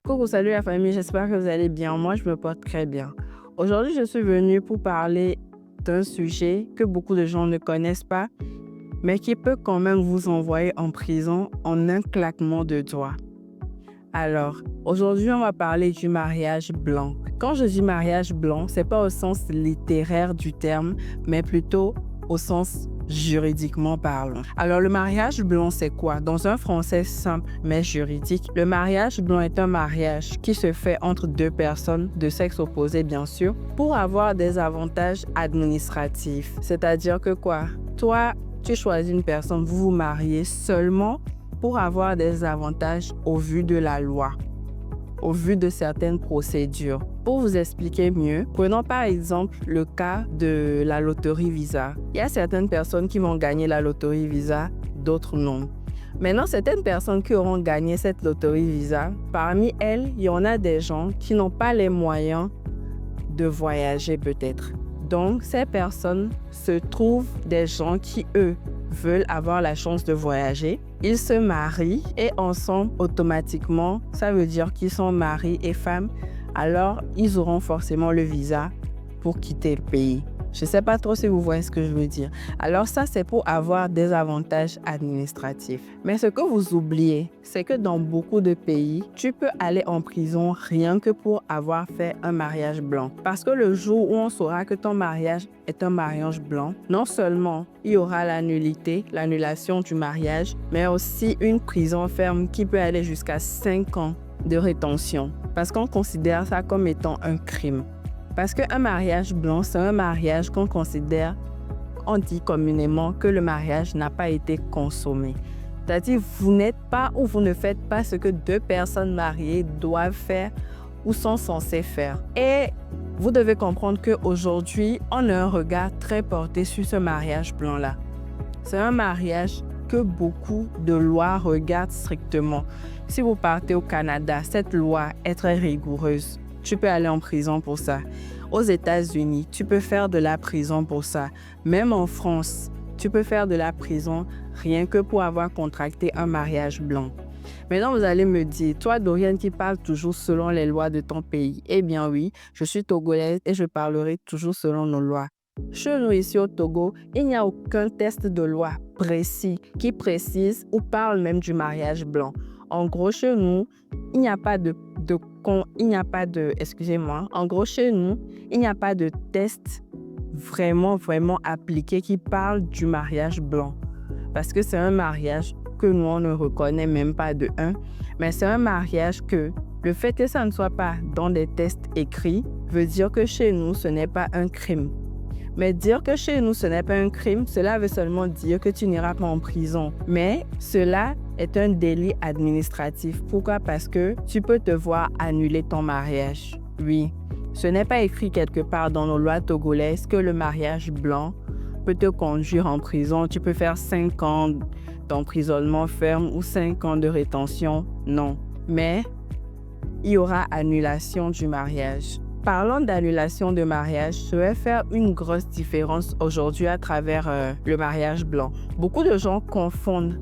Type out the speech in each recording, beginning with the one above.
Coucou, salut la famille, j'espère que vous allez bien. Moi, je me porte très bien. Aujourd'hui, je suis venue pour parler d'un sujet que beaucoup de gens ne connaissent pas, mais qui peut quand même vous envoyer en prison en un claquement de doigts. Alors, aujourd'hui, on va parler du mariage blanc. Quand je dis mariage blanc, c'est pas au sens littéraire du terme, mais plutôt au sens juridiquement parlant. Alors, le mariage blanc, c'est quoi? Dans un français simple mais juridique, le mariage blanc est un mariage qui se fait entre deux personnes de sexe opposé, bien sûr, pour avoir des avantages administratifs. C'est-à-dire que quoi? Toi, tu choisis une personne, vous vous mariez seulement pour avoir des avantages au vu de la loi, au vu de certaines procédures. Pour vous expliquer mieux, prenons par exemple le cas de la loterie Visa. Il y a certaines personnes qui vont gagner la loterie Visa, d'autres non. Maintenant, certaines personnes qui auront gagné cette loterie Visa, parmi elles, il y en a des gens qui n'ont pas les moyens de voyager peut-être. Donc, ces personnes se trouvent des gens qui, eux, veulent avoir la chance de voyager. Ils se marient et ensemble, automatiquement, ça veut dire qu'ils sont maris et femmes. Alors, ils auront forcément le visa pour quitter le pays. Je ne sais pas trop si vous voyez ce que je veux dire. Alors ça, c'est pour avoir des avantages administratifs. Mais ce que vous oubliez, c'est que dans beaucoup de pays, tu peux aller en prison rien que pour avoir fait un mariage blanc. Parce que le jour où on saura que ton mariage est un mariage blanc, non seulement il y aura l'annulation du mariage, mais aussi une prison ferme qui peut aller jusqu'à 5 ans de rétention. Parce qu'on considère ça comme étant un crime. Parce qu'un mariage blanc, c'est un mariage qu'on considère, on dit communément que le mariage n'a pas été consommé. C'est-à-dire, vous n'êtes pas ou vous ne faites pas ce que deux personnes mariées doivent faire ou sont censées faire. Et vous devez comprendre qu'aujourd'hui, on a un regard très porté sur ce mariage blanc-là. C'est un mariage que beaucoup de lois regardent strictement. Si vous partez au Canada, cette loi est très rigoureuse. Tu peux aller en prison pour ça. Aux États-Unis, tu peux faire de la prison pour ça. Même en France, tu peux faire de la prison rien que pour avoir contracté un mariage blanc. Maintenant, vous allez me dire, toi, Doriane, qui parle toujours selon les lois de ton pays. Eh bien oui, je suis togolaise et je parlerai toujours selon nos lois. Chez nous, ici au Togo, il n'y a aucun test de loi précis qui précise ou parle même du mariage blanc. En gros, chez nous, il n'y a pas de test vraiment appliqué qui parle du mariage blanc. Parce que c'est un mariage que nous, on ne reconnaît même pas de un. Mais c'est un mariage que le fait que ça ne soit pas dans des tests écrits veut dire que chez nous, ce n'est pas un crime. Mais dire que chez nous, ce n'est pas un crime, cela veut seulement dire que tu n'iras pas en prison. Mais cela est un délit administratif. Pourquoi? Parce que tu peux te voir annuler ton mariage. Oui, ce n'est pas écrit quelque part dans nos lois togolaises que le mariage blanc peut te conduire en prison. Tu peux faire 5 ans d'emprisonnement ferme ou 5 ans de rétention. Non. Mais il y aura annulation du mariage. Parlant d'annulation de mariage, je vais faire une grosse différence aujourd'hui à travers le mariage blanc. Beaucoup de gens confondent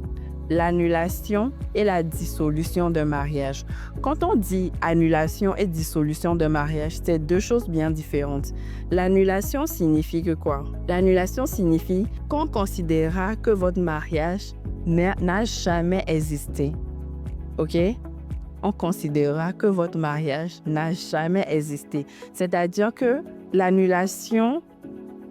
l'annulation et la dissolution d'un mariage. Quand on dit annulation et dissolution d'un mariage, c'est deux choses bien différentes. L'annulation signifie que quoi? L'annulation signifie qu'on considérera que votre mariage n'a jamais existé. OK? On considérera que votre mariage n'a jamais existé. C'est-à-dire que l'annulation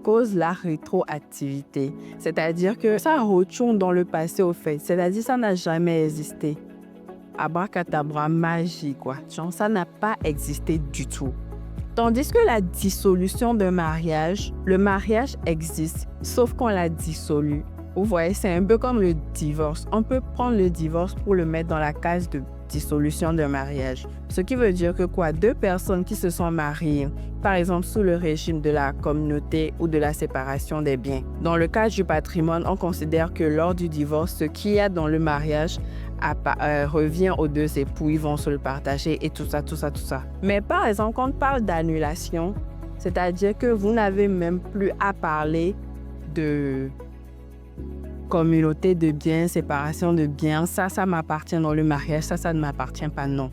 cause la rétroactivité. C'est-à-dire que ça retourne dans le passé au fait. C'est-à-dire que ça n'a jamais existé. Abracadabra, magie, quoi. Genre, ça n'a pas existé du tout. Tandis que la dissolution d'un mariage, le mariage existe, sauf qu'on l'a dissolu. Vous voyez, c'est un peu comme le divorce. On peut prendre le divorce pour le mettre dans la case de dissolution de mariage. Ce qui veut dire que quoi? Deux personnes qui se sont mariées, par exemple sous le régime de la communauté ou de la séparation des biens. Dans le cas du patrimoine, on considère que lors du divorce, ce qu'il y a dans le mariage revient aux deux époux, ils vont se le partager et tout ça. Mais par exemple, quand on parle d'annulation, c'est-à-dire que vous n'avez même plus à parler de communauté de biens, séparation de biens, ça m'appartient dans le mariage, ça ne m'appartient pas, non.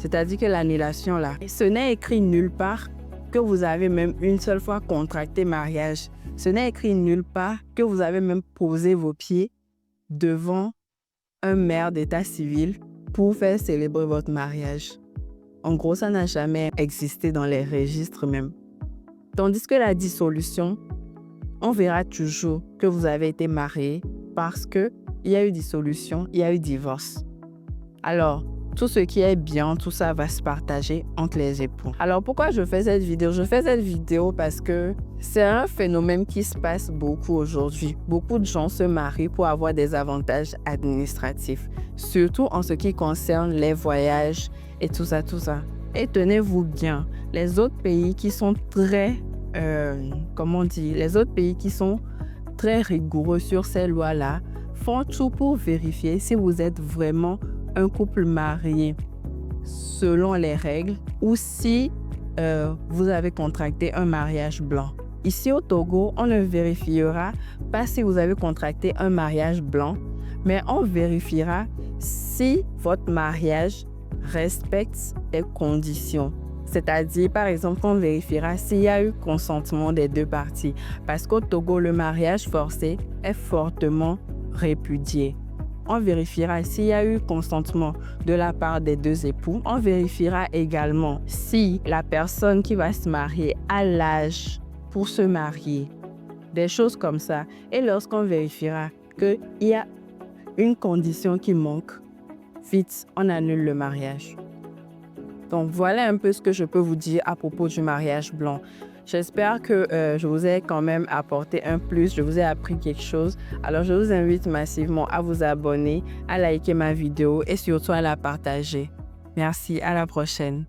c'est-à-dire que l'annulation là, ce n'est écrit nulle part que vous avez même une seule fois contracté mariage. Ce n'est écrit nulle part que vous avez même posé vos pieds devant un maire d'état civil pour faire célébrer votre mariage. En gros, ça n'a jamais existé dans les registres même. Tandis que la dissolution, on verra toujours que vous avez été marié parce qu'il y a eu dissolution, il y a eu divorce. Alors, tout ce qui est bien, tout ça va se partager entre les époux. Alors, pourquoi je fais cette vidéo? Je fais cette vidéo parce que c'est un phénomène qui se passe beaucoup aujourd'hui. Beaucoup de gens se marient pour avoir des avantages administratifs, surtout en ce qui concerne les voyages et tout ça, tout ça. Et tenez-vous bien, les autres pays qui sont très, les autres pays qui sont très rigoureux sur ces lois-là font tout pour vérifier si vous êtes vraiment un couple marié selon les règles ou si vous avez contracté un mariage blanc. Ici au Togo, on ne vérifiera pas si vous avez contracté un mariage blanc, mais on vérifiera si votre mariage respecte les conditions. C'est-à-dire, par exemple, on vérifiera s'il y a eu consentement des deux parties. Parce qu'au Togo, le mariage forcé est fortement répudié. On vérifiera s'il y a eu consentement de la part des deux époux. On vérifiera également si la personne qui va se marier a l'âge pour se marier. Des choses comme ça. Et lorsqu'on vérifiera qu'il y a une condition qui manque, vite, on annule le mariage. Donc, voilà un peu ce que je peux vous dire à propos du mariage blanc. J'espère que je vous ai quand même apporté un plus, je vous ai appris quelque chose. Alors, je vous invite massivement à vous abonner, à liker ma vidéo et surtout à la partager. Merci, à la prochaine.